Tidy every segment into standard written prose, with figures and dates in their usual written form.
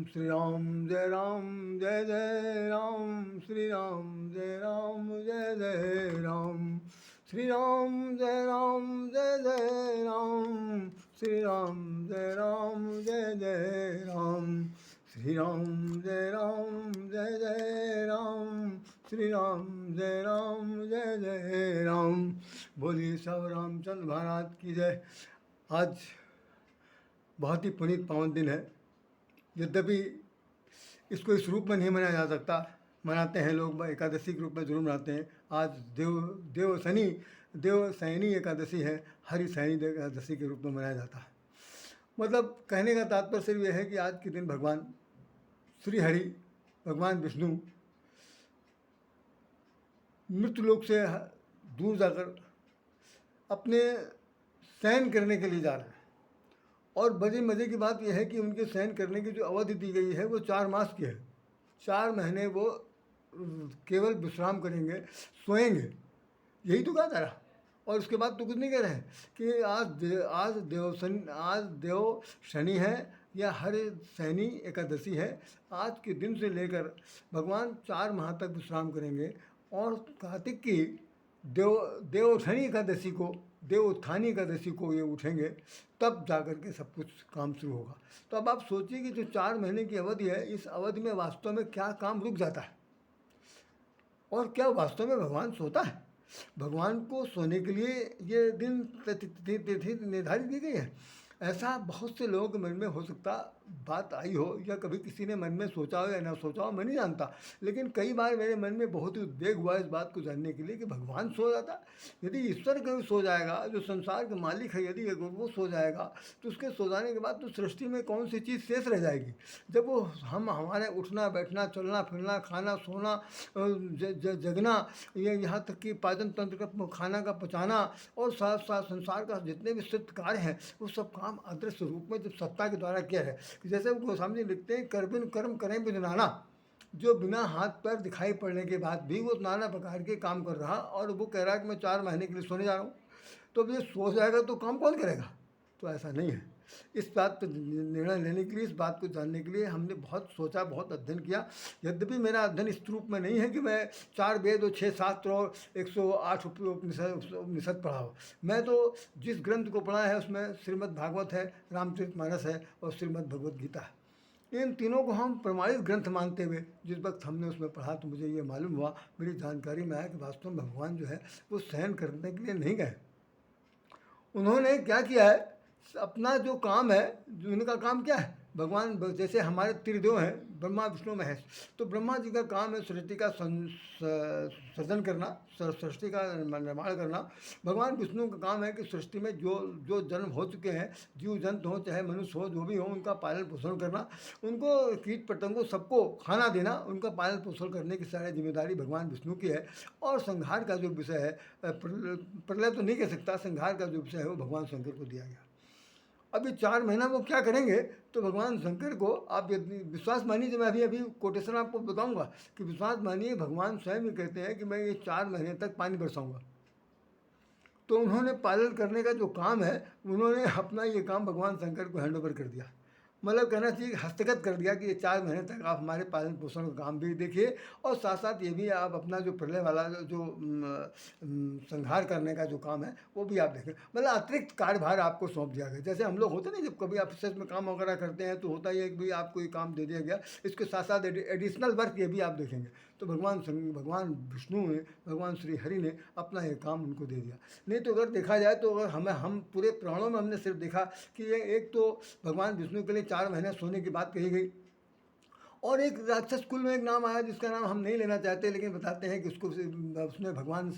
श्री राम जय राम जय जय राम श्री राम जय राम जय जय राम श्री राम जय राम जय जय राम श्री राम जय राम जय जय राम श्री राम जय राम जय जय राम श्री राम जय राम जय जय राम। बोलिए सब रामचंद्र महाराज की जय। आज बहुत ही पुनीत पावन दिन है। यद्यपि इसको इस रूप में नहीं मनाया जा सकता, मनाते हैं लोग एकादशी के रूप में जरूर मनाते हैं। आज देव सैनी एकादशी है, हरि सैनी एकादशी के रूप में मनाया जाता है। मतलब कहने का तात्पर्य सिर्फ यह है कि आज के दिन भगवान श्री हरि, भगवान विष्णु मृत्यु लोक से दूर जाकर अपने शयन करने के लिए जा रहे हैं। और बड़े मज़े की बात यह है कि उनके शयन करने की जो अवधि दी गई है वो 4 मास की है। 4 महीने वो केवल विश्राम करेंगे, सोएंगे, यही तो कहा जा रहा। और उसके बाद तो कुछ नहीं कह रहे हैं कि आज देव शनि है या हर शनि एकादशी है। आज के दिन से लेकर भगवान 4 माह तक विश्राम करेंगे और कार्तिक की देवोत्थानी एकादशी को, देवोत्थानी एकादशी को ये उठेंगे, तब जाकर के सब कुछ काम शुरू होगा। तो अब आप सोचिए कि जो 4 महीने की अवधि है, इस अवधि में वास्तव में क्या काम रुक जाता है और क्या वास्तव में भगवान सोता है। भगवान को सोने के लिए ये दिन तिथि निर्धारित की गई है। ऐसा बहुत से लोगों के मन में हो सकता बात आई हो या कभी किसी ने मन में सोचा हो या ना सोचा हो, मैं नहीं जानता। लेकिन कई बार मेरे मन में बहुत ही उद्वेग हुआ इस बात को जानने के लिए कि भगवान सो जाता। यदि ईश्वर कभी सो जाएगा, जो संसार के मालिक है, यदि वो सो जाएगा तो उसके सो जाने के बाद तो सृष्टि में कौन सी चीज़ शेष रह जाएगी। जब वो हमारे उठना बैठना, चलना फिरना, खाना सोना, जगना, यहाँ तक कि पाचन तंत्र का, खाना का पचाना और साथ साथ संसार का जितने भी सत्य कार्य हैं वो सब काम अदृश्य रूप में जब सत्ता के द्वारा किया है। जैसे गोस्वामी जी लिखते हैं, कर्म करें बिन नाना, जो बिना हाथ पैर दिखाई पड़ने के बाद भी वो नाना प्रकार के काम कर रहा और वो कह रहा है कि मैं 4 महीने के लिए सोने जा रहा हूँ। तो अब ये सो जाएगा तो काम कौन करेगा। तो ऐसा नहीं है। इस बात पर निर्णय लेने के लिए, इस बात को जानने के लिए हमने बहुत सोचा, बहुत अध्ययन किया। यद्यपि मेरा अध्ययन इस रूप में नहीं है कि मैं 4 वेद और 6 शास्त्र और 108 उपनिषद पढ़ा हो। मैं तो जिस ग्रंथ को पढ़ा है उसमें श्रीमद् भागवत है, रामचरितमानस है और श्रीमद् भगवद गीता है। इन तीनों को हम प्रमाणित ग्रंथ मानते हुए जिस वक्त हमने उसमें पढ़ा तो मुझे ये मालूम हुआ, मेरी जानकारी में आया कि वास्तव में भगवान जो है वो शयन करने के लिए नहीं गए। उन्होंने क्या किया है, अपना जो काम है, उनका काम क्या है, भगवान जैसे हमारे त्रिदेव हैं ब्रह्मा विष्णु महेश, तो ब्रह्मा जी का काम है सृष्टि का सृजन करना, सृष्टि का निर्माण करना। भगवान विष्णु का काम है कि सृष्टि में जो जन्म हो चुके हैं, जीव जंतु हो चाहे मनुष्य हो, जो भी हो, उनका पालन पोषण करना, उनको कीट पतंगों सबको खाना देना, उनका पालन पोषण करने की सारी जिम्मेदारी भगवान विष्णु की है। और संहार का जो विषय है, प्रलय तो नहीं कह सकता, संहार का जो विषय है वो भगवान शंकर को दिया गया। अभी 4 महीना वो क्या करेंगे, तो भगवान शंकर को आप यदि विश्वास मानिए, मैं अभी कोटेशन आपको बताऊंगा कि विश्वास मानिए, भगवान स्वयं ही कहते हैं कि मैं ये 4 महीने तक पानी बरसाऊंगा। तो उन्होंने पालन करने का जो काम है, उन्होंने अपना ये काम भगवान शंकर को हैंड ओवर कर दिया। मतलब कहना चाहिए हस्तगत कर दिया कि ये 4 महीने तक आप हमारे पालन पोषण का काम भी देखिए और साथ साथ ये भी आप अपना जो प्रलय वाला जो संहार करने का जो काम है वो भी आप देखें। मतलब अतिरिक्त कार्यभार आपको सौंप दिया गया। जैसे हम लोग होते नहीं, जब कभी ऑफिस में काम वगैरह करते हैं तो होता ही है कि भाई आपको ये काम दे दिया गया, इसके साथ साथ एडिशनल वर्क ये भी आप देखेंगे। तो भगवान विष्णु ने, भगवान श्री हरि ने अपना ये काम उनको दे दिया। नहीं तो अगर देखा जाए तो अगर हम पूरे पुराणों में हमने सिर्फ देखा कि ये एक तो भगवान विष्णु के लिए 4 महीने सोने की बात कही गई, और एक राक्षस कुल में एक नाम आया जिसका नाम हम नहीं लेना चाहते, लेकिन बताते हैं कि उसने भगवान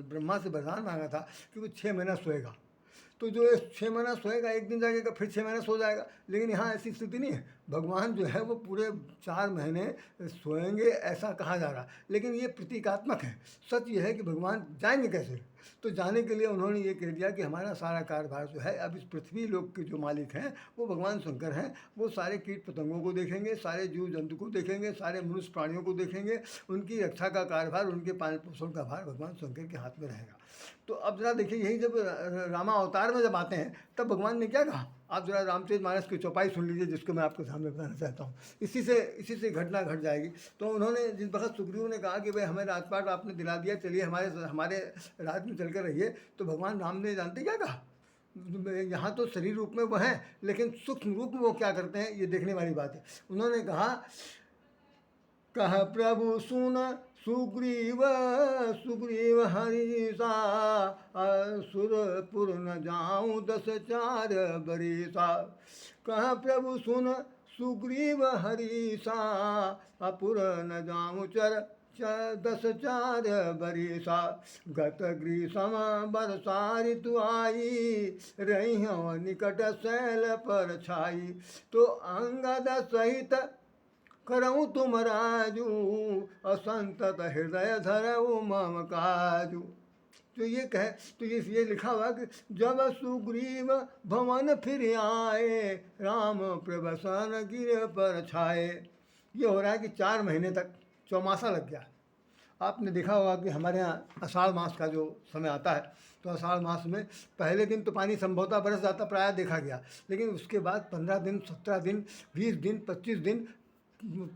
ब्रह्मा से वरदान मांगा था कि वो 6 महीना सोएगा। तो जो 6 महीना सोएगा, एक दिन जाएगा फिर 6 महीना सो जाएगा। लेकिन यहाँ ऐसी स्थिति नहीं है, भगवान जो है वो पूरे 4 महीने सोएंगे ऐसा कहा जा रहा। लेकिन ये प्रतीकात्मक है। सच ये है कि भगवान जाएंगे कैसे, तो जाने के लिए उन्होंने ये कह दिया कि हमारा सारा कार्यभार जो है अब इस पृथ्वी लोक के जो मालिक हैं वो भगवान शंकर हैं। वो सारे कीट पतंगों को देखेंगे, सारे जीव जंतु को देखेंगे, सारे मनुष्य प्राणियों को देखेंगे। उनकी रक्षा का कार्यभार, उनके पालन पोषण का भार भगवान शंकर के हाथ में रहेगा। तो अब जरा देखिए, यही जब रामा अवतार में जब आते हैं तब भगवान ने क्या कहा, आप जरा रामचरितमानस की चौपाई सुन लीजिए, जिसको मैं आपके सामने बताना चाहता हूँ। इसी से घटना घट जाएगी। तो उन्होंने जिस वक्त सुग्रीव ने कहा कि भाई हमें राजपाट आपने दिला दिया, चलिए हमारे हमारे राज में चल कर रहिए, तो भगवान राम ने जानते क्या कहा, यहाँ तो शरीर रूप में वो हैं, लेकिन सूक्ष्म रूप में वो क्या करते हैं, ये देखने वाली बात है। उन्होंने कहा, कह प्रभु सुन सुग्रीव सुग्रीव हरिसा, सुरपुर न जाऊँ 10 बरिसा। कह प्रभु सुन सुग्रीव हरिसा, अपुर न जाऊँ 10 बरिसा। गत ग्रीष्म बरसा ऋतु आई, रही निकट शैल पर छाई। तो अंगद सहित करऊँ तुम राजू, असंतत हृदय धरऊ मम काजू। तो ये कहे, तो ये लिखा हुआ कि जब सुग्रीव भवन फिर आए, राम प्रवसन गिर पर छाए। ये हो रहा है कि 4 महीने तक चौमासा लग गया। आपने देखा होगा कि हमारे यहाँ आषाढ़ मास का जो समय आता है, तो आषाढ़ मास में पहले दिन तो पानी संभवतः बरस जाता, प्रायः देखा गया, लेकिन उसके बाद 15 दिन, 17 दिन, 20 दिन, 25 दिन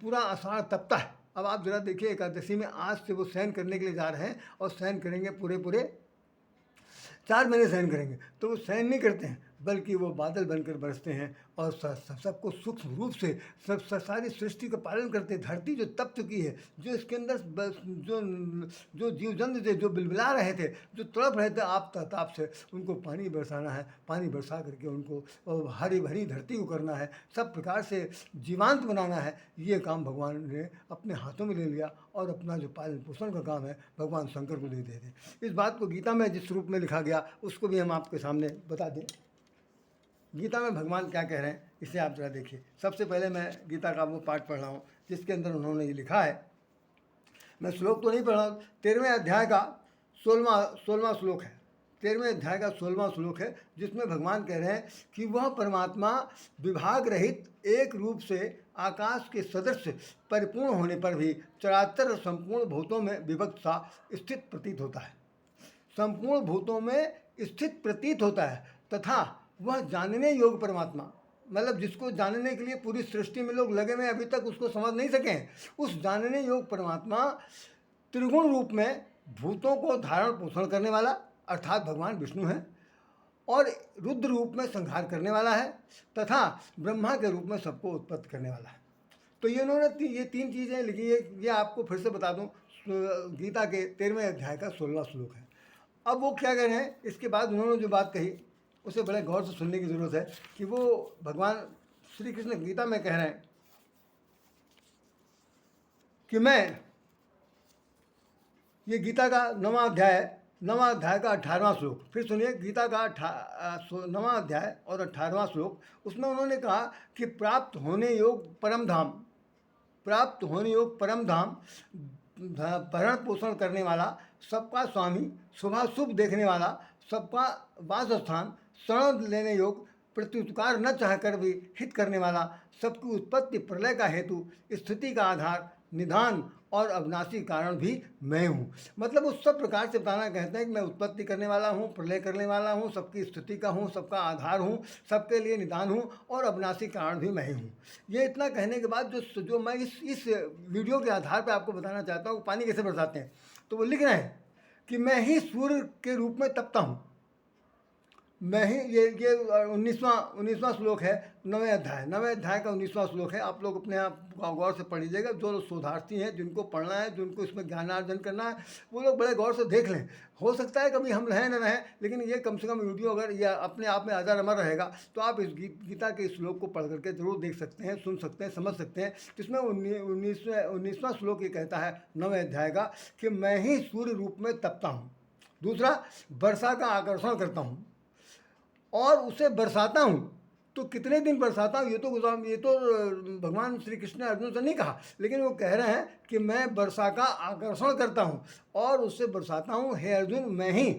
पूरा आषाढ़ तपता है। अब आप जरा देखिए, एकादशी में आज से वो शयन करने के लिए जा रहे हैं, और शयन करेंगे पूरे 4 महीने शयन करेंगे। तो वो शयन नहीं करते हैं, बल्कि वो बादल बनकर बरसते हैं, और सबको सूक्ष्म रूप से सारी सृष्टि का पालन करते हैं। धरती जो तप चुकी है, जो इसके अंदर जो जीव जंतु थे, जो बिलबिला रहे थे, जो तड़प रहे थे आप ताप से, उनको पानी बरसाना है, पानी बरसा करके उनको हरी भरी धरती को करना है, सब प्रकार से जीवांत बनाना है। ये काम भगवान ने अपने हाथों में ले लिया, और अपना जो पालन पोषण का काम है भगवान शंकर को दे देते। इस बात को गीता में जिस रूप में लिखा गया, उसको भी हम आपके सामने बता दें। गीता में भगवान क्या कह रहे हैं, इसे आप जरा देखिए। सबसे पहले मैं गीता का वो पाठ पढ़ रहा हूँ जिसके अंदर उन्होंने ये लिखा है। मैं श्लोक तो नहीं पढ़ रहा हूँ, 13वें अध्याय का 16वां श्लोक है। 13वें अध्याय का 16वां श्लोक है, जिसमें भगवान कह रहे हैं कि वह परमात्मा विभाग रहित एक रूप से आकाश के सदृश परिपूर्ण होने पर भी चराचर संपूर्ण भूतों में विभक्त सा स्थित प्रतीत होता है। संपूर्ण भूतों में स्थित प्रतीत होता है, तथा वह जानने योग्य परमात्मा, मतलब जिसको जानने के लिए पूरी सृष्टि में लोग लगे हुए अभी तक उसको समझ नहीं सके हैं, उस जानने योग्य परमात्मा त्रिगुण रूप में भूतों को धारण पोषण करने वाला अर्थात भगवान विष्णु है, और रुद्र रूप में संहार करने वाला है, तथा ब्रह्मा के रूप में सबको उत्पत्ति करने वाला है। तो ये उन्होंने ये 3 चीज़ें लिखी है। ये आपको फिर से बता दूँ, गीता के 13वें अध्याय का 16वां श्लोक है। अब वो क्या कह रहे हैं, इसके बाद उन्होंने जो बात कही उसे बड़े गौर से सुनने की ज़रूरत है, कि वो भगवान श्री कृष्ण गीता में कह रहे हैं कि मैं, ये गीता का 9वां अध्याय का 18वां श्लोक, फिर सुनिए, गीता का 9वां अध्याय और 18वां श्लोक। उसमें उन्होंने कहा कि प्राप्त होने योग परम धाम, भरण पोषण करने वाला, सबका स्वामी, शुभाशुभ देखने वाला, सबका वास स्थान, शरण लेने योग, प्रत्युपकार न चाहकर भी हित करने वाला, सबकी उत्पत्ति प्रलय का हेतु, स्थिति का आधार, निधान और अविनाशी कारण भी मैं हूँ। मतलब उस सब प्रकार से बताना कहते हैं कि मैं उत्पत्ति करने वाला हूँ, प्रलय करने वाला हूँ, सबकी स्थिति का हूँ, सबका आधार हूँ, सबके लिए निदान हूँ, और अविनाशी कारण भी मैं हूँ। ये इतना कहने के बाद जो मैं इस वीडियो के आधार पर आपको बताना चाहता हूँ, पानी कैसे बरसाते हैं, तो वो लिख रहे हैं कि मैं ही सूर्य के रूप में तपता हूँ। मैं ही, ये 19वां श्लोक है, 9वें अध्याय का 19वां श्लोक है। आप लोग अपने आप गौर से पढ़ लीजिएगा। जो लोग शोधार्थी हैं, जिनको पढ़ना है, जिनको इसमें ज्ञानार्जन करना है, वो लोग बड़े गौर से देख लें। हो सकता है कभी हम रहें न रहें, लेकिन ये कम से कम वीडियो अगर यह अपने आप में अजर अमर रहेगा, तो आप इस गीता के इस श्लोक को पढ़ करके जरूर देख सकते हैं, सुन सकते हैं, समझ सकते हैं। इसमें 19वां श्लोक ये कहता है 9वें अध्याय का, कि मैं ही सूर्य रूप में तपता हूँ। दूसरा, वर्षा का आकर्षण करता हूँ और उसे बरसाता हूँ। तो कितने दिन बरसाता हूँ, ये तो भगवान श्री कृष्ण ने अर्जुन से नहीं कहा, लेकिन वो कह रहे हैं कि मैं वर्षा का आकर्षण करता हूँ और उससे बरसाता हूँ। हे अर्जुन, मैं ही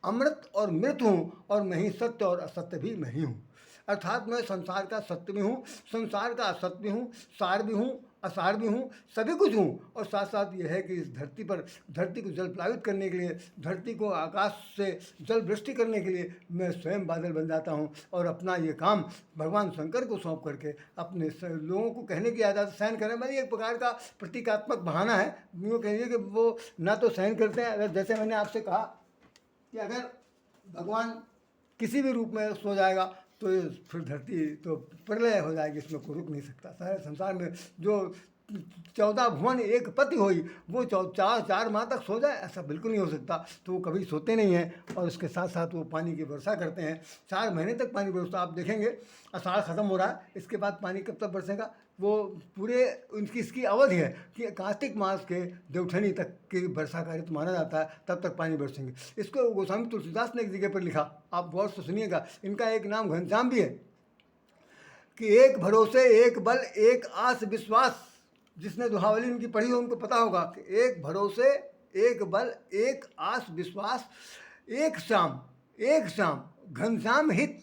अमृत और मृत हूँ, और मैं ही सत्य और असत्य भी मैं ही हूँ। अर्थात मैं संसार का सत्य भी हूँ, संसार का असत्य भी हूँ, सार भी हूँ, असार भी हूँ, सभी कुछ हूँ। और साथ साथ ये है कि इस धरती पर, धरती को जल प्लावित करने के लिए, धरती को आकाश से जल वृष्टि करने के लिए मैं स्वयं बादल बन जाता हूँ और अपना ये काम भगवान शंकर को सौंप करके अपने लोगों को कहने की आज़ादी सहन करें। मैंने एक प्रकार का प्रतीकात्मक बहाना है, यूँ कहिए कि वो ना तो सहन करते हैं। अगर जैसे मैंने आपसे कहा कि अगर भगवान किसी भी रूप में सो जाएगा तो ये फिर धरती तो प्रलय हो जाएगी, इसमें कोई रुक नहीं सकता। सारे संसार में जो 14 भुवन एक पति होई, वो 4 माह तक सो जाए, ऐसा बिल्कुल नहीं हो सकता। तो वो कभी सोते नहीं हैं और उसके साथ साथ वो पानी की वर्षा करते हैं। 4 महीने तक पानी बरसता, आप देखेंगे आषाढ़ ख़त्म हो रहा है, इसके बाद पानी कब तक बरसेगा? वो पूरे उनकी इसकी अवधि है कि कार्तिक मास के देवठनी तक की वर्षा का ऋतु माना जाता है, तब तक पानी बरसेंगे। इसको गोस्वामी तुलसीदास ने एक जगह पर लिखा, आप गौर से सुनिएगा। इनका एक नाम घनश्याम भी है कि एक भरोसे एक बल एक आस विश्वास। जिसने दुहावली उनकी पढ़ी हो उनको पता होगा कि एक भरोसे एक बल एक आस विश्वास, एक श्याम घनश्याम हित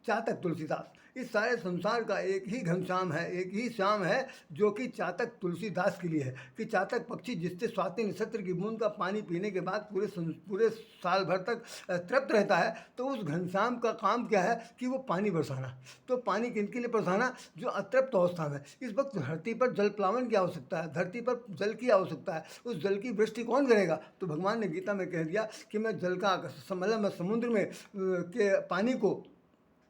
चातक तुलसीदास। इस सारे संसार का एक ही घनश्याम है, एक ही श्याम है, जो कि चातक तुलसीदास के लिए है। कि चातक पक्षी जिससे स्वाति नक्षत्र की बूंद का पानी पीने के बाद पूरे साल भर तक तृप्त रहता है, तो उस घनश्याम का काम क्या है कि वो पानी बरसाना। तो पानी किनके लिए बरसाना? जो अतृप्त अवस्था में। इस वक्त धरती पर जल प्लावन की आवश्यकता है, धरती पर जल की आवश्यकता है। उस जल की वृष्टि कौन करेगा? तो भगवान ने गीता में कह दिया कि मैं जल का मतलब मैं समुद्र में के पानी को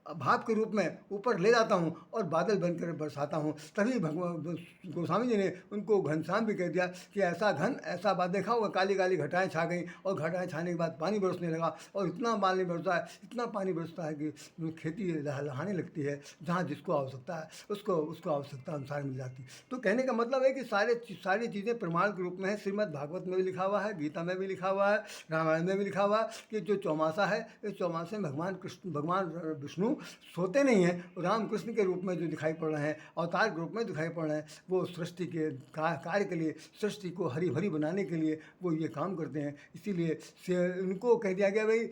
भाप के रूप में ऊपर ले जाता हूँ और बादल बनकर बरसाता हूँ। तभी भगवान गोस्वामी जी ने उनको घनश्याम भी कह दिया कि ऐसा घन ऐसा बात देखा होगा, काली काली घटाएं छा गई और घटाएं छाने के बाद पानी बरसने लगा और इतना पानी बरसता है, इतना पानी बरसता है कि खेती लहलहाने लगती है। जहाँ जिसको आवश्यकता है उसको आवश्यकता अनुसार मिल जाती। तो कहने का मतलब है कि सारी चीज़ें प्रमाण के रूप में है। श्रीमद् भागवत में भी लिखा हुआ है, गीता में भी लिखा हुआ है, रामायण में भी लिखा हुआ है कि जो चौमासा है, इस चौमासे में भगवान विष्णु सोते नहीं हैं। राम कृष्ण के रूप में जो दिखाई पड़ रहे हैं, अवतार के रूप में दिखाई पड़ रहे हैं, वो सृष्टि के कार्य के लिए, सृष्टि को हरी भरी बनाने के लिए वो ये काम करते हैं। इसीलिए उनको कह दिया गया भाई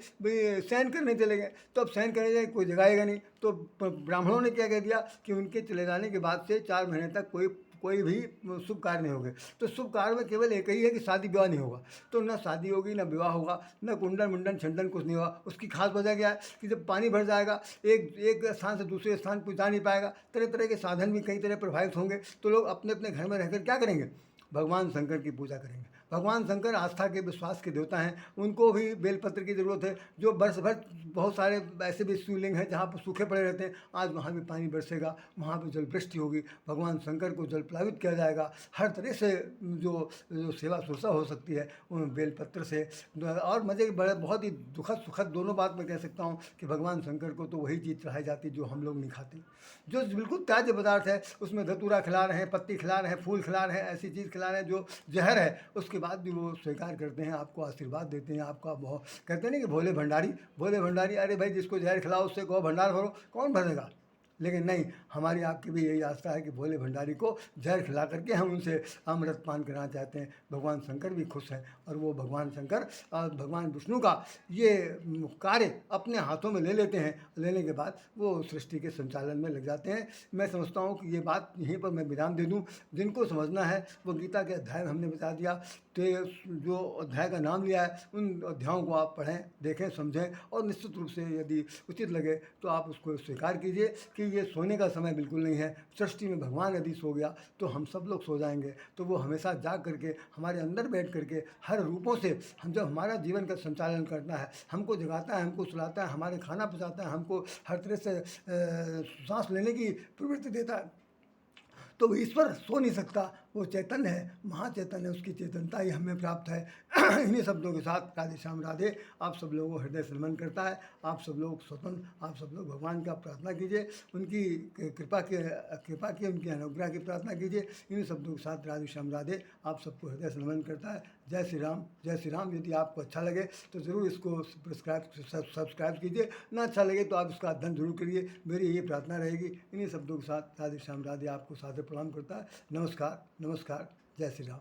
सहन करने चले गए। तो अब सहन करने जाए कोई जगाएगा नहीं। तो ब्राह्मणों ने क्या कह दिया कि उनके चले जाने के बाद से 4 महीने तक कोई भी शुभ कार्य नहीं होंगे। तो शुभ कार्य में केवल एक ही है कि शादी विवाह नहीं होगा। तो ना शादी होगी, ना विवाह होगा, ना कुंडन मुंडन छंडन कुछ नहीं होगा। उसकी खास वजह क्या है कि जब पानी भर जाएगा, एक स्थान से दूसरे स्थान पर जा नहीं पाएगा, तरह तरह के साधन भी कई तरह प्रभावित होंगे। तो लोग अपने अपने घर में रहकर क्या करेंगे? भगवान शंकर की पूजा करेंगे। भगवान शंकर आस्था के विश्वास के देवता हैं, उनको भी बेलपत्र की ज़रूरत है। जो वर्ष भर बहुत सारे ऐसे भी शिवलिंग हैं जहाँ पर सूखे पड़े रहते हैं, आज वहाँ भी पानी बरसेगा, वहाँ पर जल वृष्टि होगी, भगवान शंकर को जल प्लावित किया जाएगा। हर तरह से जो सेवा शुश्रूषा हो सकती है उन बेलपत्र से। और मज़े की बड़े बहुत ही दुखद सुखद दोनों बात मैं कह सकता हूँ कि भगवान शंकर को तो वही चीज़ चढ़ाई जाती है जो हम लोग नहीं खाते। जो बिल्कुल त्याज्य पदार्थ है, उसमें धतूरा खिला रहे हैं, पत्ती खिला रहे हैं, फूल खिला रहे हैं, ऐसी चीज़ खिला रहे हैं जो जहर है, उसके बाद भी वो स्वीकार करते हैं, आपको आशीर्वाद देते हैं। आपका बहुत कहते हैं ना कि भोले भंडारी, अरे भाई जिसको जहर खिलाओ उससे कहो भंडार भरो, कौन भरेगा? लेकिन नहीं, हमारी आपकी भी यही आस्था है कि भोले भंडारी को जहर खिला करके हम उनसे अमृत पान कराना चाहते हैं। भगवान शंकर भी खुश हैं और वो भगवान शंकर और भगवान विष्णु का ये कार्य अपने हाथों में ले लेते हैं। लेने के बाद वो सृष्टि के संचालन में लग जाते हैं। मैं समझता हूँ कि ये बात यहीं पर मैं विराम दे दूँ। जिनको समझना है वो गीता के अध्याय हमने बता दिया, तो जो अध्याय का नाम लिया है उन अध्यायों को आप पढ़ें, देखें, समझें और निश्चित रूप से यदि उचित लगे तो आप उसको स्वीकार कीजिए कि ये सोने का समय बिल्कुल नहीं है। सृष्टि में भगवान यदि सो गया तो हम सब लोग सो जाएंगे। तो वो हमेशा जाग करके हमारे अंदर बैठ करके हर रूपों से हम जब हमारा जीवन का संचालन करता है, हमको जगाता है, हमको सुलाता है, हमारे खाना पचाता है, हमको हर तरह से सांस लेने की प्रवृत्ति देता है। तो ईश्वर सो नहीं सकता, वो चैतन्य है, महाचैतन्य, उसकी चेतनता ही हमें प्राप्त है। इन्हीं शब्दों के साथ राधे श्याम राधे आप सब लोगों को हृदय से नमन करता है। आप सब लोग स्वतंत्र, आप सब लोग भगवान का प्रार्थना कीजिए, उनकी कृपा की उनकी अनुग्रह की प्रार्थना कीजिए। इन्हीं शब्दों के साथ राधे श्याम राधे आप सबको हृदय से नमन करता है। जय श्री राम, जय श्री राम। यदि आपको अच्छा लगे तो ज़रूर इसको सब्सक्राइब कीजिए, ना अच्छा लगे तो आप इसका अध्ययन जरूर करिए, मेरी ये प्रार्थना रहेगी। इन्हीं शब्दों के साथ राधे श्याम राधे आपको सादर प्रणाम करता है। नमस्कार, नमस्कार, जय श्री राम।